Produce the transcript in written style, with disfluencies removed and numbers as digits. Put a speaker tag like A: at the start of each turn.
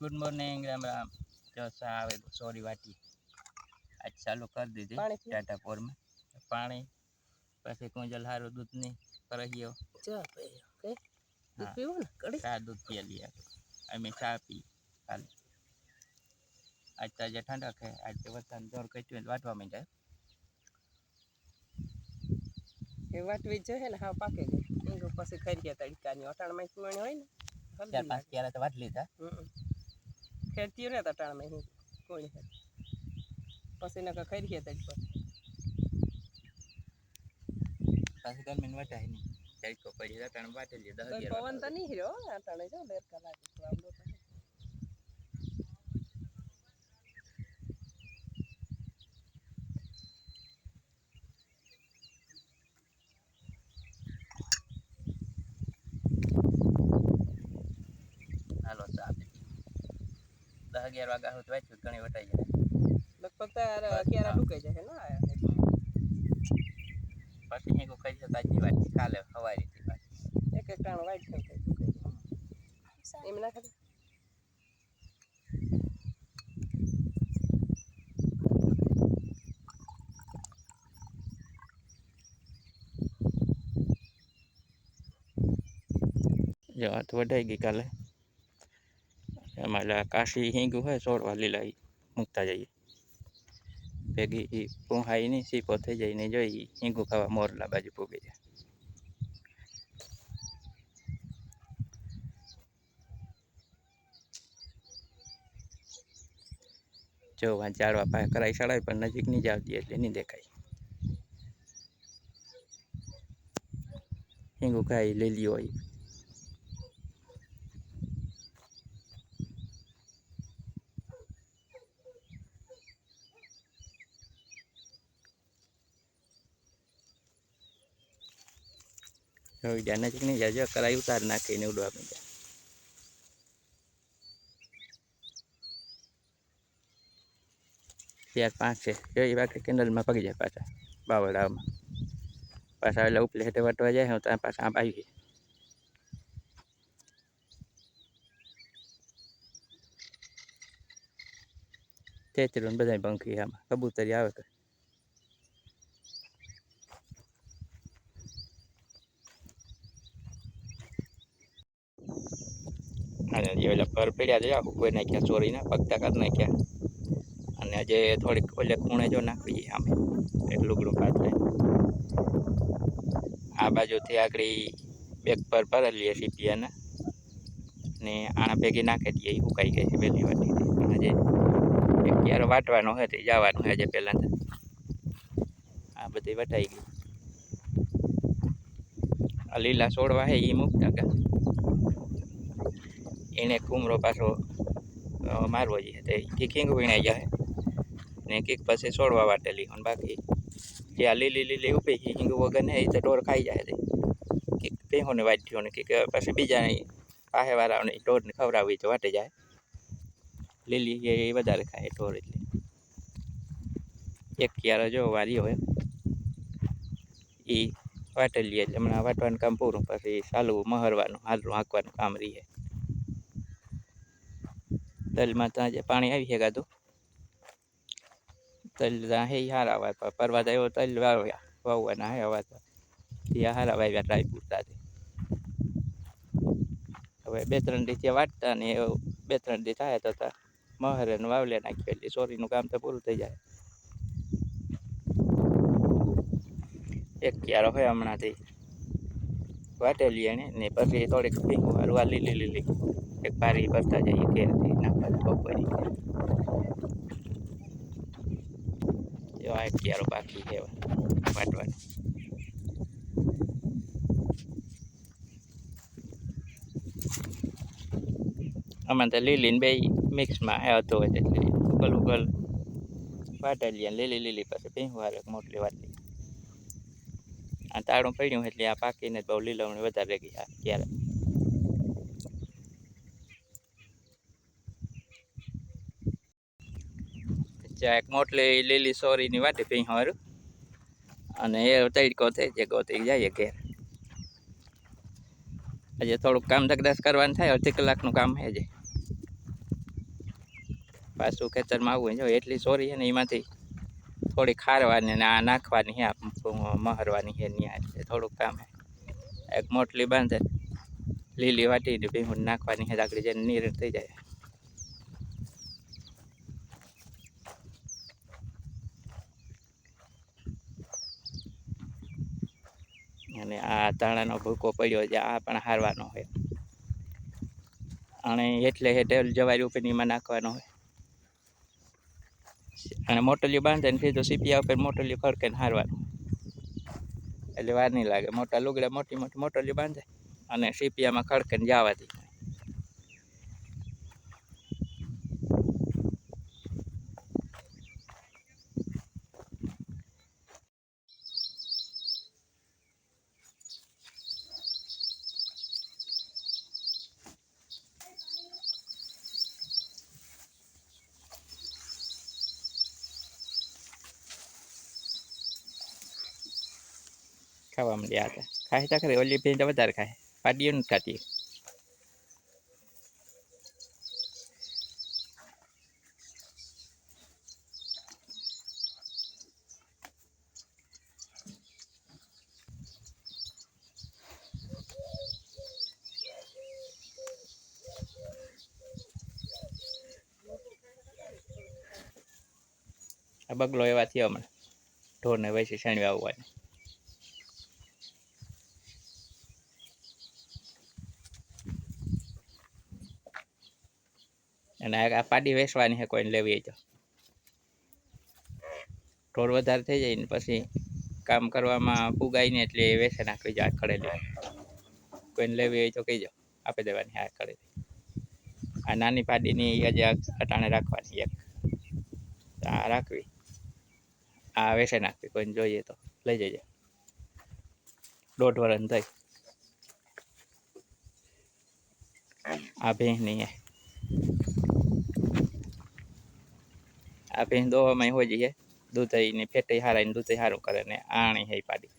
A: Good morning, Ram Ram. જો સા આવે તો સોરી વાટી આજ ચાલુ કરી દીધી ટાટા પોરમાં પાણી, પછી કુંજલ હારું દૂધની પરહ્યો
B: ચા પીયો કે દૂધ પીવું ને કડી
A: ચા દૂધ પી લીયા અમે ચા પી કાલે આજ તો આજે ઠંડક હે આજ તો વરસાદ જોર કચ્યું વાટવા માંડ્યા
B: એ વાટવી જ હે ને હા પાકે ગઈ ઈંગો પછી ખાઈ ગયા તડકાની અટાણમાં મણ હોય ને
A: 4-5 ક્યારે તો વાટ લીધા
B: ખેતી ને અટાણમાં કોઈ પછી નકા ખાઈ ગયા તડકો
A: પાછી ગરમીને વટાય નહીં તડકો પડી અટાણ વાટી લીધા 11
B: પવન તો નહીં રહ્યો અટાણે જો લેરકા લાગે તો આમલો તો
A: હાલો ચા 10-11 વાગ્યા સુધી વાંચ્યું ઘણી વટાઈ જાય
B: લગભગ તાર ક્યારે ડૂકાઈ જાય ને
A: પછી હિંગો ખાઈ જતા આજની વાત કાલે સવારેથી પાછી
B: એક ટાણ વાઈટ થઈ જાય ડૂકાઈ જાય એમ ના ખાતે
A: જો હાથ વઢાઈ ગઈ કાલે અમારે કાશી હિંગું હોય છોડવા લીલા મૂકતા જઈએ ભેગી પૂહાઈ નહીં સીપો થઈ જાય ને જોઈ હિંગું ખાવા મોરલા બાજુ પૂગી જાય જો ઝાડવા પાસે કરાઈ ચડાય પણ નજીક નહીં જ આવતી એટલે નહીં દેખાય હિંગું ખાઈ લીલી હોય હવે જ્યાં નજીક નહીં જાય કરાઈ ઉતાર નાખીને ઉડવા માંડ્યા 4-5 છે જો એ વાગે કેન્ડલમાં પગી જાય પાછા બાવળામાં પાછા એટલે ઉપલે હેઠે વટવા જાય હું ત્યાં પાછા આમ આવી તેતરું બધા પંખી આમાં કબૂતરી આવે કે ઓલા ફર પડ્યા છે આખું કોઈ નાખ્યા ચોરીના પગતા કાઢ નાખ્યા અને આજે થોડીક ઓલે ખૂણે જો નાખવી આમે એટલું ગળું પાથરે આ બાજુથી આગળ બેગ પર ભરેલી સીપિયાના ને આણા ભેગી નાખી દઈએ એ ઉકાઈ ગઈ છે વહેલી વાટી પણ આજે ક્યારે વાટવાનો હોય તો જવાનું હોય આજે પહેલાં આ બધી વટાઈ ગઈ આ લીલા છોડવા હે એ મૂકતા કા એને કુમરો પાછો મારવો જોઈએ તો કીક હિંગ વીણાઈ જાય ને કીક પછી છોડવા વાટેલી અને બાકી જે આ લીલી ઉભી હિંગ વગર ને એ તો ઢોર ખાઈ જાય કીક ભેહોને વાટ્યો ને કીક પછી બીજાને પાસેવાળાને ઢોરને ખવડાવવી તો વાટી જાય લીલી એ વધારે ખાય ઢોર એટલે એક ક્યારે જો વારી હોય એ વાટેલી એટલે હમણાં વાટવાનું કામ પૂરું પછી ચાલુ મહરવાનું હાલરું હાંકવાનું કામ રહીએ તલમાં ત્યાં જે પાણી આવી શકાતું તલ ત્યાં હે હારા વાવ્યા પરવા આવ્યો તલ વાવ્યા વાવવાના હે હવા ત્યાં હારા વાવ્યા ટ્રાય પૂરતા હવે 2-3 દી વાટતા ને 2-3 દી થાય તો મહરે વાવલે નાખ્યો એટલે સોરીનું કામ તો પૂરું થઈ જાય એક ક્યારો હોય હમણાંથી વાટેલી એને ને પછી થોડીક ભીંગું હારવા લીલી એક પારી ભરતા જઈએ ઘેરથી નાખવા બપોરી એવા એક ક્યારો બાકી છે વાટવાનો આમાં તો લીલી ને બે મિક્સમાં હતું હોય એટલે ઉકલ વાટેલી લીલી પછી ભીંગું હારે મોટલી વાટલી આ તાળું પડ્યું એટલે આ પાકીને બહુ લીલવણી વધારે ગઈ ક્યારે એક મોટલી લીલી સોરીની વાટી ભીંગ હારું અને એ તડકો થઈ જાય ગોતી જાય ઘેર આજે થોડુંક કામ ધગદાસ કરવાનું થાય 1/2 કલાકનું કામ છે જે પાછું ખેતરમાં આવવું જો એટલી સોરી છે ને એમાંથી થોડી ખારવાની અને આ નાખવાની છે મહરવાની છે ત્યાં એટલે થોડુંક કામ છે એક મોટલી બાંધે લીલી વાટીને ભીંગું નાખવાની છે આગળ જઈને નીર થઈ જાય અને આ ધાણાનો ભૂકો પડ્યો છે આ પણ હારવાનો હોય અને એટલે હેઠળ જવારી ઉપર એમાં નાખવાનો હોય અને મોટલિયું બાંધે ને સીધું સીપિયા ઉપર મોટલિયું ખડકે ને હારવાનું એટલે વાર નહીં લાગે મોટા લુગડા મોટી મોટી મોટલિયું બાંધે અને સીપિયામાં ખડકે ને જવા દે ખાવા માંડ્યા હતા ખાય તા ખરી ઓલી ભેંસ વધારે ખાય પાડીઓ નથી ખાતી આ બગલો એવા થયો હમણાં ઢોરને વૈસી શણવા આવવાની અને આ પાડી વેચવાની છે કોઈને લેવી હોય તો ઢોર વધારે થઈ જાય ને પછી કામ કરવામાં પુગાય ને એટલે વેચે નાખવી જાય ખડેલી કોઈને લેવી હોય તો કહીજો આપી દેવાની હા ખડેલી આ નાની પાડીની હજી અટાણે રાખવાની એક આ રાખવી આ વેચે નાખવી કોઈને જોઈએ તો લઈ જજો 1.5 વર્ષ થઈ આ ભેંસની આ ભેંસ દોવામાં હોય જઈએ દૂધ ને ફેટે હારાઈને દૂધ સારું કરે ને આણી હે પાડી